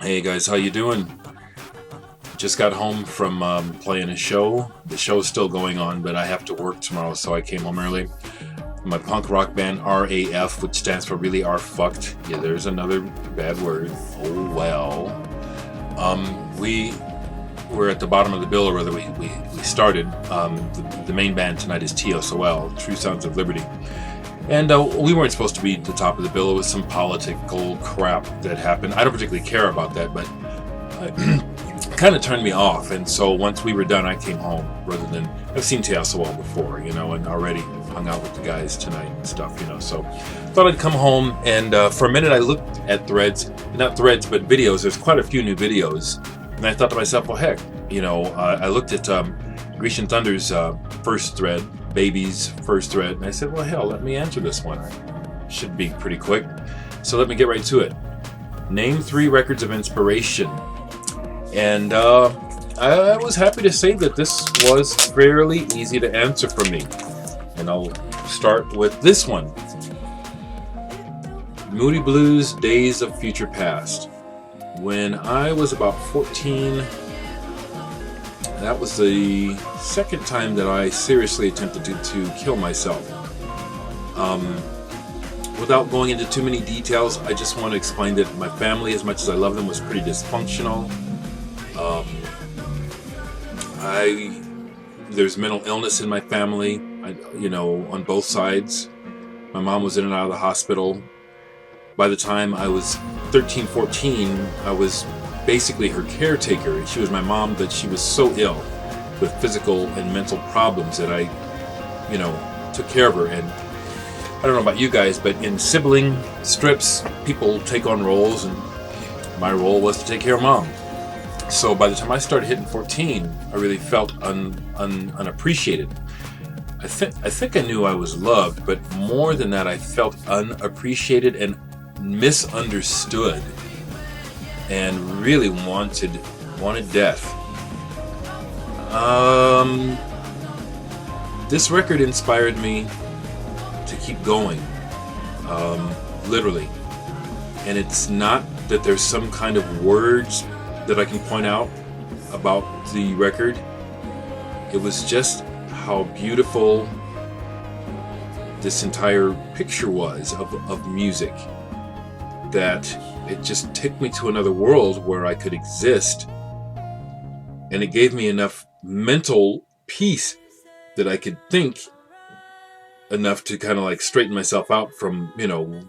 Hey guys, how you doing? Just got home from playing a show. The show's still going on, but I have to work tomorrow, so I came home early. My punk rock band RAF, which stands for Really Are Fucked. Yeah, there's another bad word. Oh well. We were at the bottom of the bill, or rather we started. The main band tonight is TSOL, True Sons of Liberty. And we weren't supposed to be at the top of the bill. It was some political crap that happened. I don't particularly care about that, but it kind of turned me off. And so once we were done, I came home rather than... I've seen TSOL before, and already hung out with the guys tonight and stuff, So thought I'd come home, and for a minute I looked at threads. Not threads, but videos. There's quite a few new videos. And I thought to myself, well, heck, I looked at Grecian Thunder's first thread, Baby's first thread, and I said, well, hell, let me answer this one. Should be pretty quick. So let me get right to it. Name 3 records of inspiration. And I was happy to say that this was fairly easy to answer for me. And I'll start with this one. Moody Blues, Daze of Future Past. When I was about 14, that was the second time that I seriously attempted to kill myself. Without going into too many details, I just want to explain that my family, as much as I love them, was pretty dysfunctional. There's mental illness in my family, on both sides. My mom was in and out of the hospital. By the time I was 13, 14, I was basically her caretaker. She was my mom, but she was so ill with physical and mental problems that I, took care of her. And I don't know about you guys, but in sibling strips, people take on roles, and my role was to take care of mom. So by the time I started hitting 14, I really felt unappreciated. I think I knew I was loved, but more than that, I felt unappreciated and misunderstood, and really wanted death. This record inspired me to keep going, literally. And it's not that there's some kind of words that I can point out about the record. It was just how beautiful this entire picture was of music, that it just took me to another world where I could exist, and it gave me enough mental peace that I could think enough to kind of straighten myself out from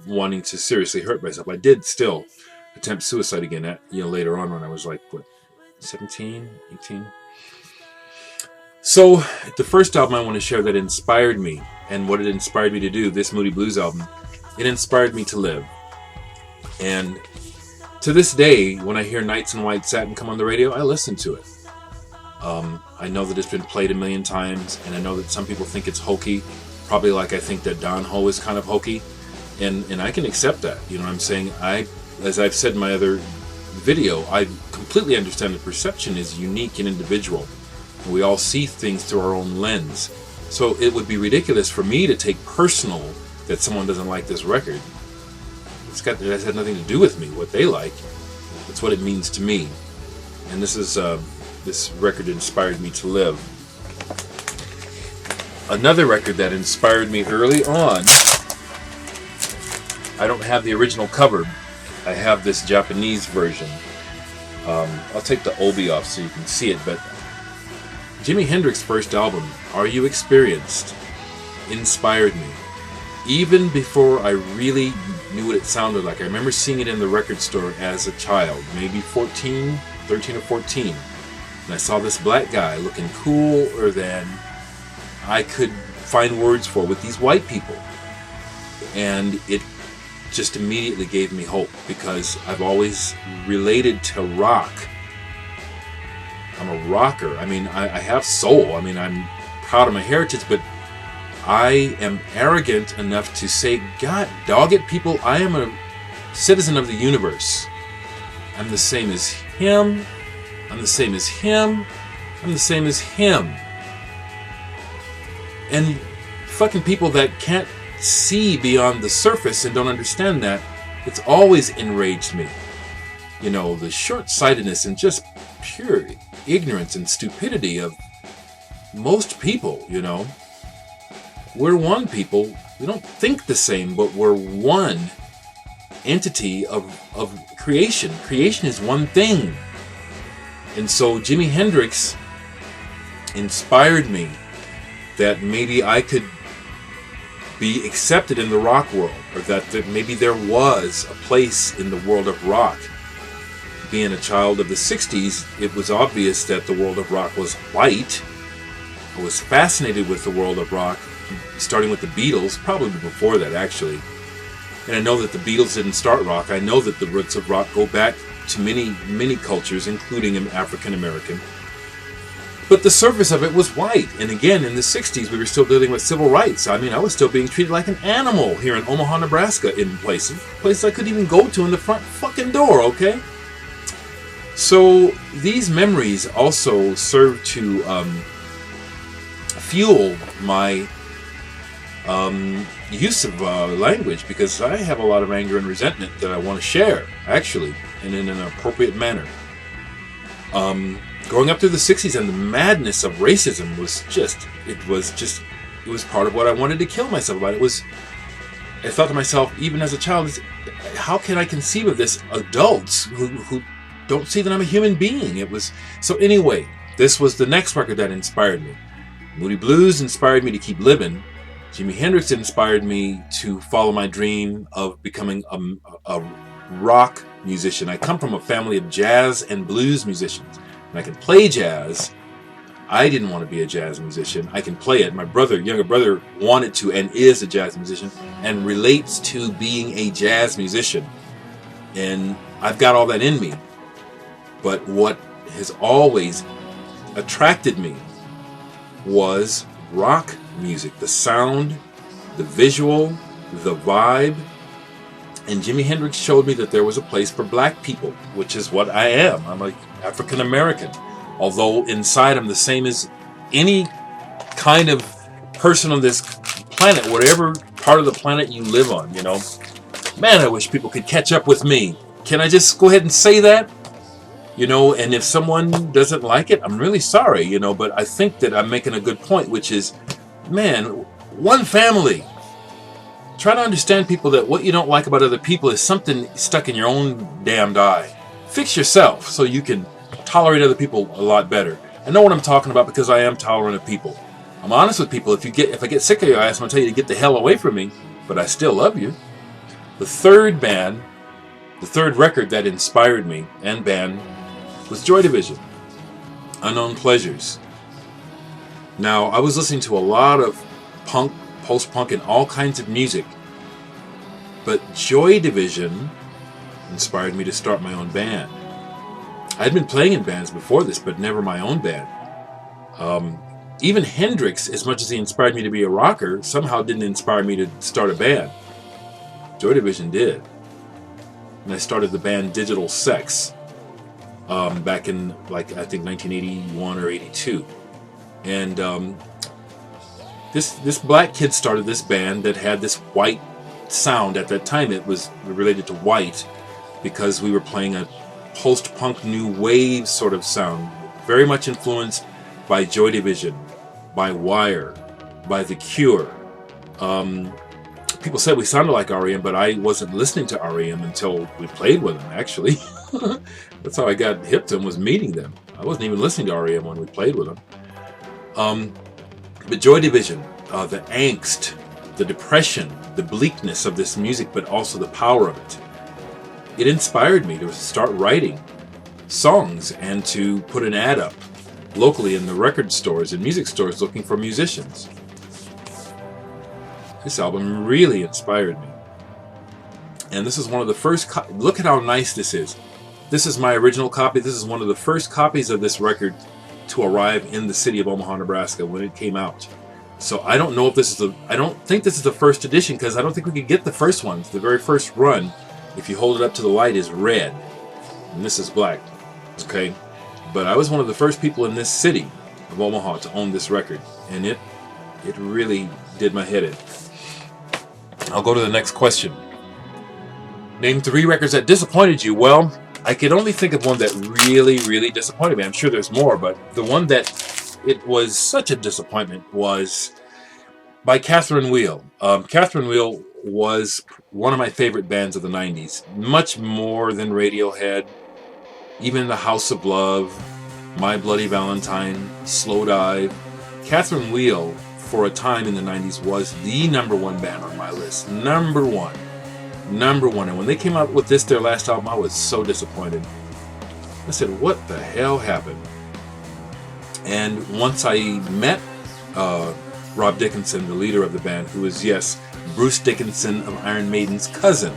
wanting to seriously hurt myself. I did still attempt suicide again later on when I was 17, 18. So the first album I want to share that inspired me, and what it inspired me to do, this Moody Blues album, it inspired me to live. And to this day, when I hear Nights in White Satin come on the radio, I listen to it. I know that it's been played a million times, and I know that some people think it's hokey, probably like I think that Don Ho is kind of hokey, and I can accept that. You know what I'm saying? As I've said in my other video, I completely understand that perception is unique and individual, and we all see things through our own lens. So it would be ridiculous for me to take personal that someone doesn't like this record. It has had nothing to do with me, what they like. It's what it means to me. And this record inspired me to live. Another record that inspired me early on, I don't have the original cover. I have this Japanese version. I'll take the obi off so you can see it, but Jimi Hendrix's first album, Are You Experienced, inspired me. Even before I really knew what it sounded like. I remember seeing it in the record store as a child, maybe 13 or 14. And I saw this black guy looking cooler than I could find words for with these white people. And it just immediately gave me hope, because I've always related to rock. I'm a rocker. I mean, I have soul. I mean, I'm proud of my heritage, but I am arrogant enough to say, God dog it, people, I am a citizen of the universe. I'm the same as him. I'm the same as him. I'm the same as him. And fucking people that can't see beyond the surface and don't understand that, it's always enraged me. you know, the short-sightedness and just pure ignorance and stupidity of most people, you know. We're one people. We don't think the same, but we're one entity of creation. Creation is one thing. And so Jimi Hendrix inspired me that maybe I could be accepted in the rock world, or that maybe there was a place in the world of rock. Being a child of the 60s, it was obvious that the world of rock was white. I was fascinated with the world of rock, starting with the Beatles, probably before that actually. And I know that the Beatles didn't start rock. I know that the roots of rock go back to many cultures, including African American. But the surface of it was white. And again, in the 60s, we were still dealing with civil rights. I mean, I was still being treated like an animal here in Omaha, Nebraska, in places I couldn't even go to in the front fucking door, okay? So these memories also serve to fuel my use of language, because I have a lot of anger and resentment that I want to share, actually, and in an appropriate manner. Growing up through the 60s and the madness of racism was it was part of what I wanted to kill myself about. I thought to myself, even as a child, how can I conceive of this? Adults who don't see that I'm a human being. So anyway, this was the next record that inspired me. Moody Blues inspired me to keep living. Jimi Hendrix inspired me to follow my dream of becoming a rock musician. I come from a family of jazz and blues musicians, and I can play jazz. I didn't want to be a jazz musician. I can play it. My younger brother, wanted to and is a jazz musician and relates to being a jazz musician. And I've got all that in me. But what has always attracted me was rock music, the sound, the visual, the vibe. And Jimi Hendrix showed me that there was a place for black people, which is what I am. I'm like African American, although inside I'm the same as any kind of person on this planet, whatever part of the planet you live on, you know. Man, I wish people could catch up with me. Can I just go ahead and say that? You know, and if someone doesn't like it, I'm really sorry, you know, but I think that I'm making a good point, which is, man, one family. Try to understand, people, that what you don't like about other people is something stuck in your own damned eye. Fix yourself so you can tolerate other people a lot better. I know what I'm talking about because I am tolerant of people. I'm honest with people. If I get sick of your ass, I'm going to tell you to get the hell away from me, but I still love you. The third record that inspired me and band was Joy Division, Unknown Pleasures. Now, I was listening to a lot of punk, post-punk, and all kinds of music, but Joy Division inspired me to start my own band. I'd been playing in bands before this, but never my own band. Even Hendrix, as much as he inspired me to be a rocker, somehow didn't inspire me to start a band. Joy Division did. And I started the band Digital Sex back in, I think 1981 or 82. And this black kid started this band that had this white sound. At that time, it was related to white because we were playing a post-punk new wave sort of sound, very much influenced by Joy Division, by Wire, by The Cure. People said we sounded like R.E.M., but I wasn't listening to R.E.M. until we played with them, actually. That's how I got hip to them, was meeting them. I wasn't even listening to R.E.M. when we played with them. But Joy Division, the angst, the depression, the bleakness of this music, but also the power of it. It inspired me to start writing songs and to put an ad up locally in the record stores and music stores looking for musicians. This album really inspired me. And this is one of the first... Look at how nice this is. This is my original copy. This is one of the first copies of this record to arrive in the city of Omaha, Nebraska when it came out. So I don't know if this is the... I don't think this is the first edition because I don't think we could get the first ones. The very first run, if you hold it up to the light, is red. And this is black. Okay? But I was one of the first people in this city of Omaha to own this record. And it really did my head in. I'll go to the next question. Name 3 records that disappointed you. Well, I could only think of one that really, really disappointed me. I'm sure there's more, but the one that it was such a disappointment was by Catherine Wheel. Catherine Wheel was one of my favorite bands of the 90s, much more than Radiohead, even The House of Love, My Bloody Valentine, Slow Dive. Catherine Wheel, for a time in the 90s, was the number one band on my list. Number one. And when they came out with their last album, I was so disappointed. I said, what the hell happened? And once I met Rob Dickinson, the leader of the band, who is, yes, Bruce Dickinson of Iron Maiden's cousin.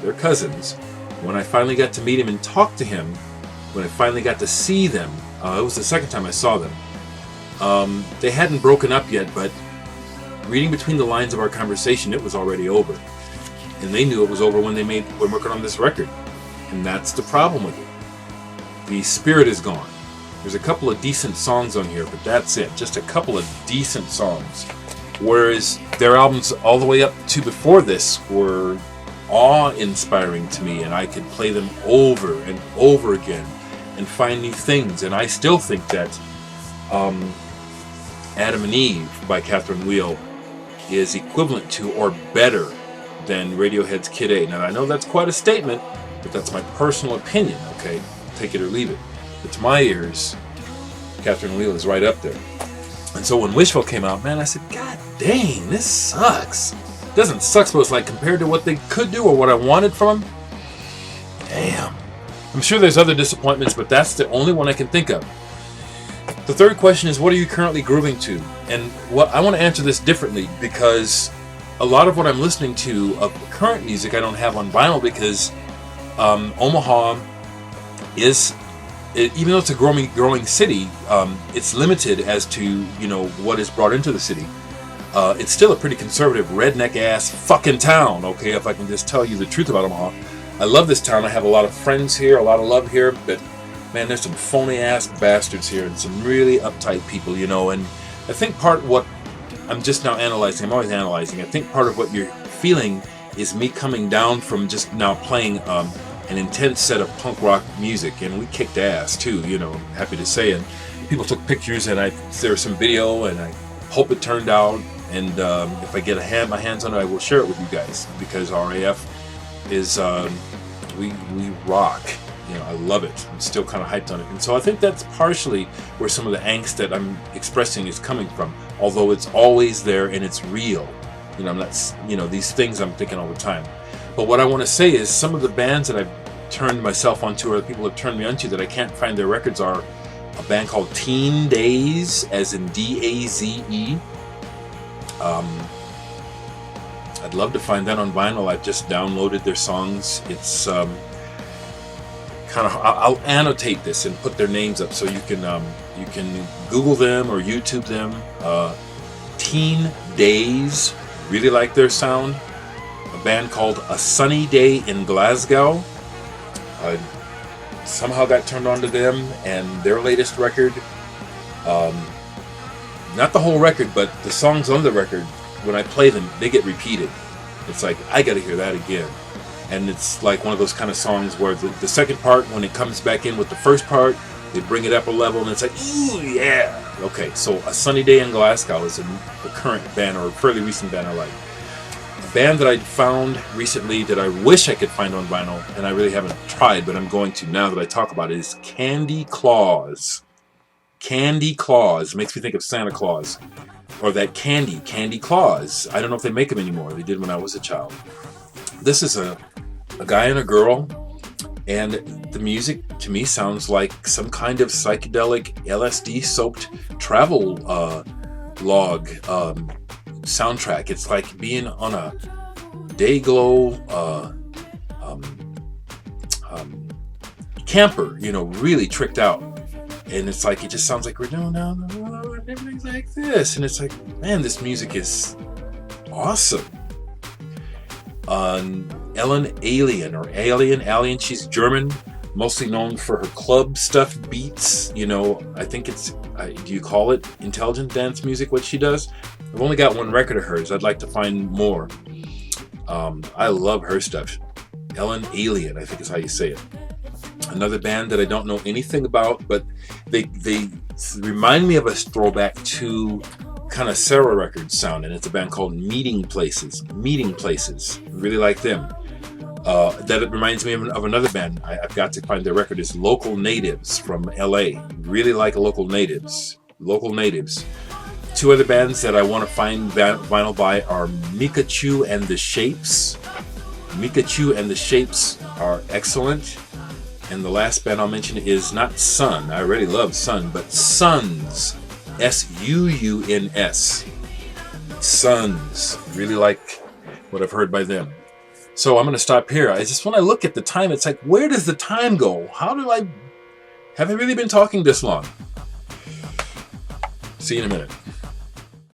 They're cousins. When I finally got to meet him and talk to him, when I finally got to see them, it was the second time I saw them. They hadn't broken up yet, but reading between the lines of our conversation, it was already over. And they knew it was over when we're working on this record. And that's the problem with it. The spirit is gone. There's a couple of decent songs on here, but that's it. Just a couple of decent songs. Whereas their albums all the way up to before this were awe-inspiring to me, and I could play them over and over again and find new things. And I still think that Adam and Eve by Catherine Wheel is equivalent to or better than Radiohead's Kid A. Now, I know that's quite a statement, but that's my personal opinion, okay? Take it or leave it. But to my ears, Catherine Wheel is right up there. And so when Wishful came out, man, I said, God dang, this sucks. It doesn't suck, but it's like compared to what they could do or what I wanted from them. Damn. I'm sure there's other disappointments, but that's the only one I can think of. The third question is, what are you currently grooving to? And what I want to answer this differently, because a lot of what I'm listening to of current music I don't have on vinyl, because Omaha is, even though it's a growing city, it's limited as to what is brought into the city. It's still a pretty conservative, redneck ass fucking town. Okay, if I can just tell you the truth about Omaha, I love this town. I have a lot of friends here, a lot of love here, but man, there's some phony ass bastards here and some really uptight people, And I think part of what I'm just now analyzing, I'm always analyzing. I think part of what you're feeling is me coming down from just now playing an intense set of punk rock music, and we kicked ass too, happy to say. And people took pictures, and there was some video, and I hope it turned out. And if I get my hands on it, I will share it with you guys, because RAF is we rock. I love it. I'm still kind of hyped on it. And so I think that's partially where some of the angst that I'm expressing is coming from, although it's always there and it's real. I'm not, these things I'm thinking all the time. But what I want to say is some of the bands that I've turned myself onto, or the people have turned me onto that I can't find their records, are a band called Daze, as in D-A-Z-E. I'd love to find that on vinyl. I've just downloaded their songs. It's I'll annotate this and put their names up so you can Google them or YouTube them. Daze, really like their sound. A band called A Sunny Day in Glasgow. I somehow got turned on to them and their latest record. Not the whole record, but the songs on the record, when I play them, they get repeated. It's like, I gotta hear that again. And it's like one of those kind of songs where the second part, when it comes back in with the first part, they bring it up a level, and it's like, ooh, yeah. Okay, so A Sunny Day in Glasgow is a current band, or a fairly recent band I like. A band that I found recently that I wish I could find on vinyl, and I really haven't tried, but I'm going to now that I talk about it, is Candy Claus. Candy Claus makes me think of Santa Claus, or that Candy Claus. I don't know if they make them anymore. They did when I was a child. This is a guy and a girl, and the music to me sounds like some kind of psychedelic LSD-soaked travel log soundtrack. It's like being on a Dayglow camper, really tricked out. And it's like, it just sounds like we're doing down the road and everything's like this. And it's like, man, this music is awesome. Ellen Alien, she's German, mostly known for her club stuff beats. I think it's, do you call it intelligent dance music, what she does? I've only got one record of hers. I'd like to find more. I love her stuff. Ellen Alien, I think is how you say it. Another band that I don't know anything about, but they remind me of a throwback to kind of Sarah Records sound, and it's a band called Meeting Places. Meeting Places. Really like them. That it reminds me of another band. I've got to find their record. It's Local Natives from LA. Really like Local Natives. Local Natives. Two other bands that I want to find vinyl by are Micachu and the Shapes. Micachu and the Shapes are excellent. And the last band I'll mention is not Sun. I already love Sun, but Suuns. Suuns. Suuns. Really like what I've heard by them. So I'm going to stop here. When I look at the time, it's like, where does the time go? Have I really been talking this long? See you in a minute.